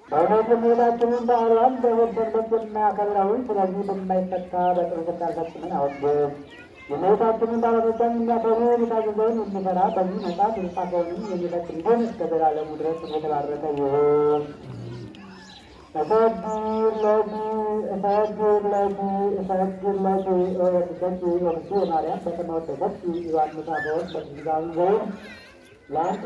በመጀመሪያችንን በዓሏን በወደድበት የማያከብረውን ስለዚህ በማይፈታ በጥንቅት አልፈጽምን አወግዝ። የእመቤታችንን በዓላቶቿን የሚያከብሩ የታዘዘውን የሚሰራ በዚህ መጽሐፍ የተጻፈውንም የሚፈጽም ግን እስከ ዘላለሙ ድረስ የተባረከ ይሁን። እሰግድ ለኪ ወቅቱ ማርያም በስመ ወደቀች ዮሐንስ አፈወርቅ በትእዛዙ ዘወር ለአንቺ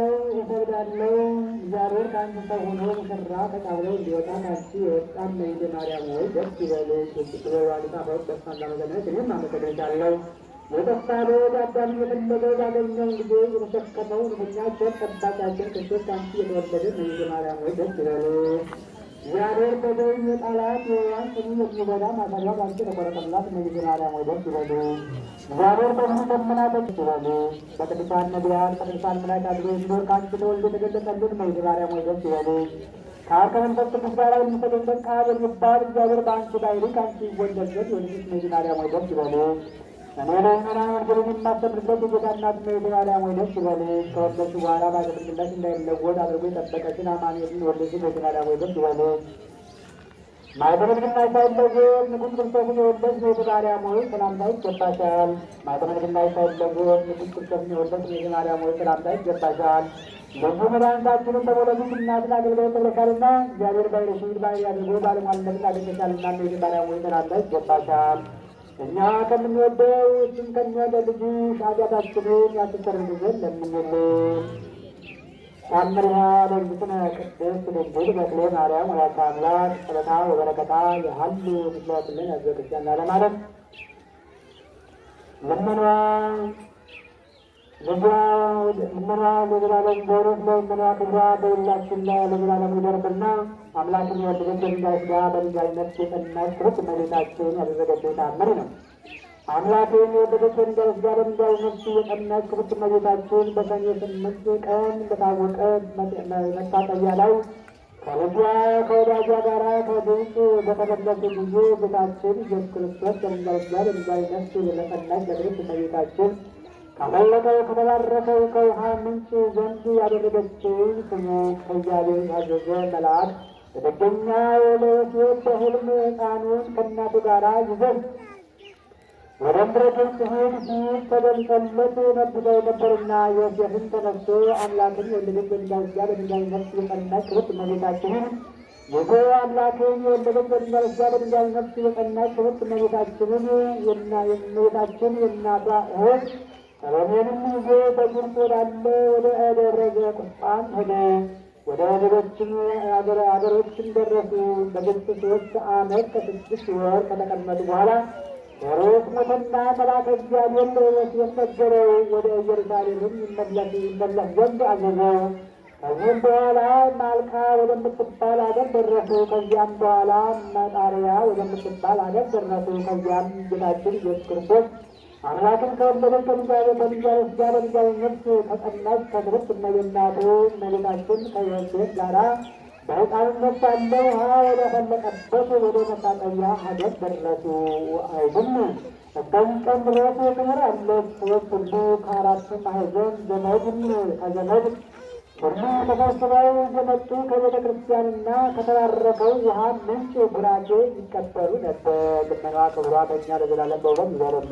እሰግዳለሁ። እግዚአብሔር ከአንቺ ሰው ሆኖ ሙሽራ ተቀብለው እንዲወጣ ከአንቺ የወጣ እመቤቴ ማርያም ሆይ ደስ ይበልሽ። ዮሐንስ አፈወርቅ ደስታ እንዳመሰገነች እኔም አመሰግንሻለሁ። የተስፋ ልጅ አዳም የፈለገው ባገኘው ጊዜ የተሸከመው እውነተኛ ቸር ጠባቂያችን ክርስቶስ ከአንቺ የተወለደ እመቤቴ ማርያም ሆይ ደስ ይበልሽ። እግዚአብሔር በደዌ የጣላት የሔዋን ጽኑ የሚጎዳ ማሰሪያ በአንቺ የተቆረጠላት እመቤቴ ማርያም ሆይ ደስ ይበልሽ። እግዚአብሔር በብዙ ደመና ደስ ይበልሽ። በቅዱሳን ነቢያት በቅዱሳን መላእክት አድሮ የሚኖር ከአንቺ ተወልዶ የተገለጸልን እመቤቴ ማርያም ሆይ ደስ ይበልሽ። ከአብ ከመንፈስ ቅዱስ ጋር የሚተገለጽ ቃል የሚባል እግዚአብሔር በአንቺ ባሕርይ ከአንቺ ይወለድ ዘንድ የወለደች እመቤቴ ማርያም ሆይ ደስ ይበልሽ። እኔ ለምእመናን ወንጌልን የማስተምርበት የጌታ እናት እመቤቴ ማርያም ሆይ ደስ ይበልሽ። ከወለድሽ በኋላ ባለጠግነትሽ እንዳይለወጥ አድርጎ የጠበቀሽን አማኑኤልን የወለድሽ እመቤቴ ማርያም ሆይ ደስ ይበልሽ። ማኅተመ ድንግልና ሳይለወጥ ንጉሥ ክርስቶስን የወለድሽ እመቤተ ማርያም ሆይ ሰላምታ ይገባሻል። ማኅተመ ድንግልና ሳይለወጥ ንጉሥ ክርስቶስን የወለድሽ እመቤተ ማርያም ሆይ ሰላምታ ይገባሻል። ልዩ መድኃኒታችንን በመውለድሽ እናትን አገልጋዮች ተብለሻልና እግዚአብሔር ባይረሽን ባሕርይ አድርጎ ባለሟልነትን አግኝተሻልና እመቤተ ማርያም ሆይ ሰላምታ ይገባሻል። እኛ ከምንወደው እሱም ከሚወደው ልጅሽ ኃጢአታችንን ያስተሰርይ ዘንድ ለምኝልን። ታምሪሃ ለእግዝእትነ ቅድስት ድንግል በክሌ ማርያም ወላዲተ አምላክ ጸሎታ ወበረከታ የሀሉ ምስለ ኩልነ ሕዝበ ክርስቲያን ለዓለመ ዓለም። ልመኗ ለዘላለም በእውነት ለመኗ ክብሯ በሁላችን ላይ ለዘላለም ይደርብና አምላክን የወለደች በድንጋይ ሥጋ በድንጋይ ነፍስ የጸናች ክብርት እመቤታችን ያደረገችው ተአምር ነው። አምላክን የወለደች በድንጋይ ሥጋ በድንጋይ ነፍስ የጸናች ክብርት እመቤታችን በሰኔ 8 ቀን በታወቀ መታጠቢያ ላይ ከልጇ ከወዳጇ ጋር ከግብፅ በተመለሱ ጊዜ ጌታችን ኢየሱስ ክርስቶስ በድንጋይ ሥጋ በድንጋይ ነፍስ ለጸናች ለክብርት እመቤታችን ከፈለቀው ከተባረከው ከውሃ ምንጭ ዘንድ ያደረገችውን ስሙ ከእግዚአብሔር ያዘዘ መልአክ በደገኛው ለዮሴፍ በሕልም ሕፃኑን ከእናቱ ጋር ይዘህ ወደ ምድረ ግብፅ ሂድ ሲል ተገልጾለት ነበርና ዮሴፍም ተነስቶ አምላክን የወለደች በድንጋይ ሥጋ በድንጋይ ነፍስ የጸናች ክብርት እመቤታችንን ይዞ አምላክን የወለደች በድንጋይ ሥጋ በድንጋይ ነፍስ የጸናች ክብርት እመቤታችንን የእመቤታችን የእናቷ እህት ሰሎሜንም ይዞ በግብፅ ወዳለ ወደ ደብረ ቁስቋም ሄደ። ወደ ሌሎችም አገሮችም ደረሱ። በግብፅ 3 ዓመት ከ6 ወር ከተቀመጡ በኋላ ሄሮድስ ሞተና መልአከ እግዚአብሔር ለዮሴፍ ነገረው። ወደ ኢየሩሳሌምም ይመለስ ዘንድ አዘዘው። ከዚህም በኋላ ማልካ ወደምትባል አገር ደረሱ። ከዚያም በኋላ መጣርያ ወደምትባል አገር ደረሱ። ከዚያም ጌታችን ኢየሱስ ክርስቶስ አምላክን ከወለደች በድንጋይ ሥጋ በድንጋይ ነፍስ ከጸናች ከክብርት እመቤታቱ እመቤታችን ከዮሴፍ ጋራ በሕፃንነት ሳለ ውሃ ወደ ፈለቀበት ወደ መታጠቢያ ሀገር ደረሱ። አይሁን እስከዚህ ቀን ድረስ ክብር አለች። ሰዎች ሁሉ ከአራቱ ማዕዘን ዘመድም ከዘመድ ሁሉ ተሰብስበው የመጡ ከቤተ ክርስቲያንና ከተባረከው ውሃ ምንጭ ቡራኬ ይቀበሉ ነበር። ልመኗ ክብሯ በእኛ ለዘላለም በእውነት ይዘረብ።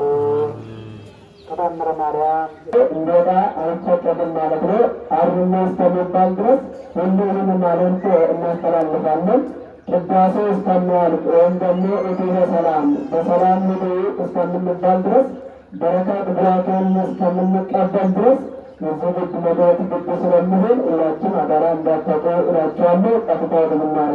ከታምረ ማርያም እንዴታ አይቸቀድም ማለት ነው። አርና እስከሚባል ድረስ ሁሉንም ማለት እናስተላልፋለን። ቅዳሴ እስከሚያልቅ ወይም ደግሞ እቴነ ሰላም በሰላም ምድ እስከምንባል ድረስ በረከት ቡራኬን እስከምንቀበል ድረስ የዚህ ግድ መድረክ ግድ ስለሚሆን ሁላችን አደራ እንዳትጠጡ እላቸዋለሁ። ቀጥታ ወደ ዝማሬ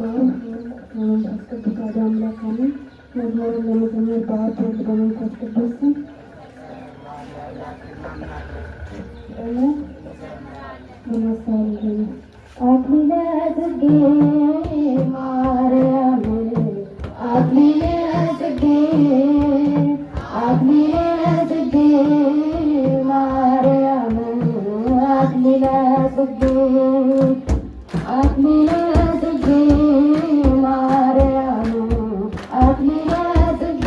መንፈስ ቅዱስ ወደ አምላካችን መዝሙርን ለመዘመር በአብ ወልድ በመንፈስ ቅዱስ ስም በማስተዋል አክሊለ ጽጌ ማርያም አክሊለ ጽጌ አክሊለ ጽጌ ማርያም አክሊለ ጽጌ አክሊለ ጽጌ ማርያም አክሊለ ጽጌ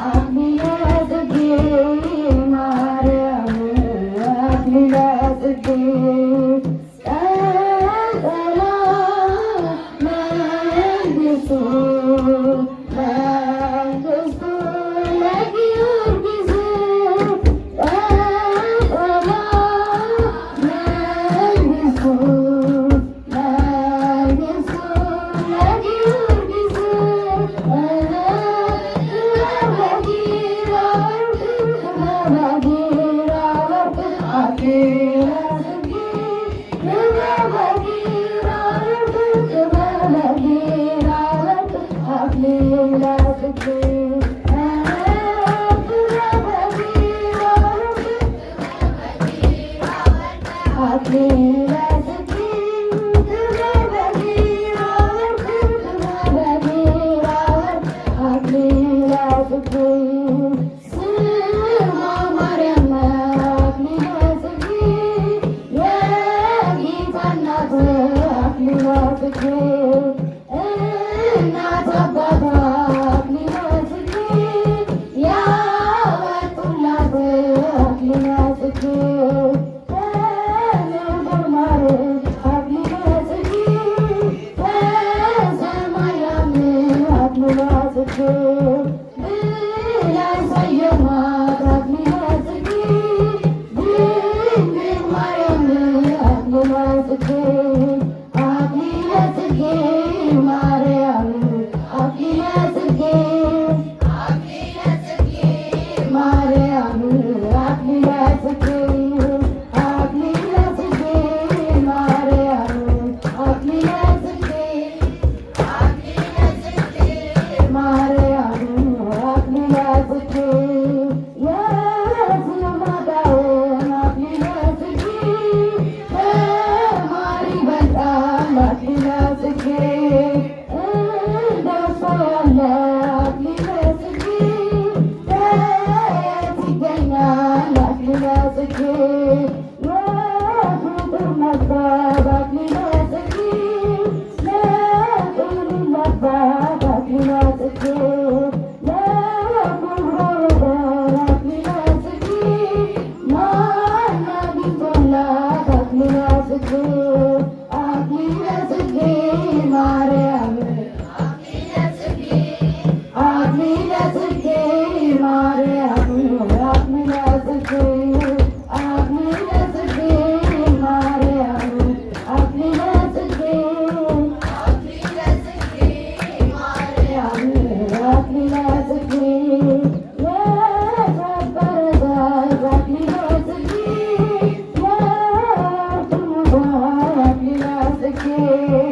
አክሊለ ጽጌ ማርያም አክሊለ ጽጌ Yeah. Yeah.